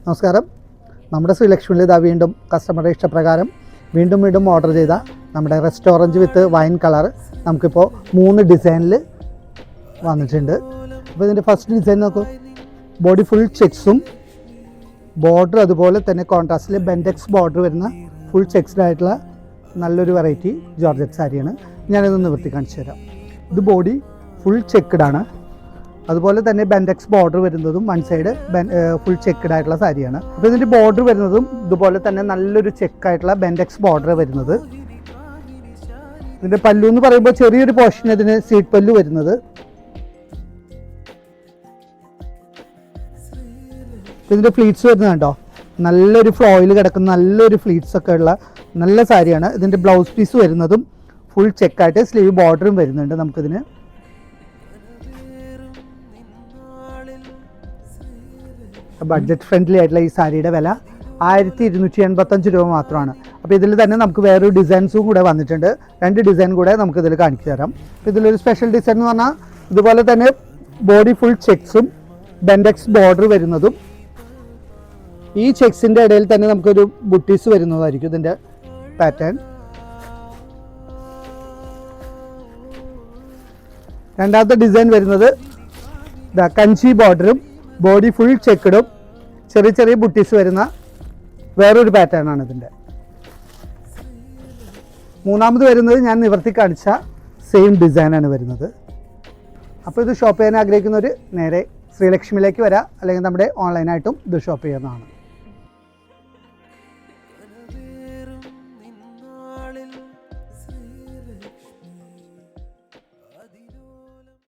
നമസ്കാരം. നമ്മുടെ ശ്രീലക്ഷ്മിയിൽ ഇതാ വീണ്ടും കസ്റ്റമറുടെ ഇഷ്ടപ്രകാരം വീണ്ടും ഓർഡർ ചെയ്ത നമ്മുടെ റെസ്റ്റോറൻറ്റ് വിത്ത് വൈൻ കളർ നമുക്കിപ്പോൾ 3 ഡിസൈനിൽ വന്നിട്ടുണ്ട്. അപ്പോൾ ഇതിൻ്റെ ഫസ്റ്റ് ഡിസൈൻ നോക്കൂ. ബോഡി ഫുൾ ചെക്സും ബോർഡർ അതുപോലെ തന്നെ കോൺട്രാസ്റ്റിൽ ബെൻഡെക്സ് ബോർഡർ വരുന്ന ഫുൾ ചെക്സ്ഡ് ആയിട്ടുള്ള നല്ലൊരു വെറൈറ്റി ജോർജറ്റ് സാരിയാണ്. ഞാനിത് നിവർത്തി കാണിച്ചു തരാം. ഇത് ബോഡി ഫുൾ ചെക്ക്ഡ് ആണ്. അതുപോലെ തന്നെ ബെൻഡെക്സ് ബോർഡർ വരുന്നതും വൺ സൈഡ് ഫുൾ ചെക്ക്ഡ് ആയിട്ടുള്ള സാരിയാണ്. അപ്പോൾ ഇതിൻ്റെ ബോർഡർ വരുന്നതും ഇതുപോലെ തന്നെ നല്ലൊരു ചെക്കായിട്ടുള്ള ബെൻഡെക്സ് ബോർഡർ വരുന്നത്. ഇതിൻ്റെ പല്ലു എന്ന് പറയുമ്പോൾ ചെറിയൊരു പോർഷൻ ഇതിന് സീറ്റ് പല്ലു വരുന്നത്. ഇതിൻ്റെ ഫ്ലീറ്റ്സ് വരുന്നത് കണ്ടോ, നല്ലൊരു ഫ്ലോയിൽ കിടക്കുന്ന നല്ലൊരു ഫ്ലീറ്റ്സ് ഒക്കെ ഉള്ള നല്ല സാരിയാണ്. ഇതിൻ്റെ ബ്ലൗസ് പീസ് വരുന്നതും ഫുൾ ചെക്കായിട്ട് സ്ലീവ് ബോർഡറും വരുന്നുണ്ട്. നമുക്കിതിന് ബഡ്ജറ്റ് ഫ്രണ്ട്ലി ആയിട്ടുള്ള ഈ സാരിയുടെ വില 1285 രൂപ മാത്രമാണ്. അപ്പോൾ ഇതിൽ തന്നെ നമുക്ക് വേറൊരു ഡിസൈൻസും കൂടെ വന്നിട്ടുണ്ട്. 2 ഡിസൈൻ കൂടെ നമുക്കിതിൽ കാണിച്ചു തരാം. അപ്പോൾ ഇതിലൊരു സ്പെഷ്യൽ ഡിസൈൻ എന്ന് പറഞ്ഞാൽ ഇതുപോലെ തന്നെ ബോഡി ഫുൾ ചെക്സും ബെൻഡെക്സ് ബോർഡർ വരുന്നതും ഈ ചെക്സിൻ്റെ ഇടയിൽ തന്നെ നമുക്കൊരു ബുട്ടീസ് വരുന്നതായിരിക്കും ഇതിൻ്റെ പാറ്റേൺ. രണ്ടാമത്തെ ഡിസൈൻ വരുന്നത് കഞ്ചി ബോർഡറും ബോഡി ഫുൾ ചെക്കഡും ചെറിയ ബുട്ടീസ് വരുന്ന വേറൊരു പാറ്റേൺ ആണ് ഇതിൻ്റെ. മൂന്നാമത് വരുന്നത് ഞാൻ നിവർത്തി കാണിച്ച സെയിം ഡിസൈനാണ് വരുന്നത്. അപ്പോൾ ഇത് ഷോപ്പ് ചെയ്യാൻ ആഗ്രഹിക്കുന്നവർ നേരെ ശ്രീലക്ഷ്മിയിലേക്ക് വരാം, അല്ലെങ്കിൽ നമ്മുടെ ഓൺലൈനായിട്ടും ഇത് ഷോപ്പ് ചെയ്യുന്നതാണ്.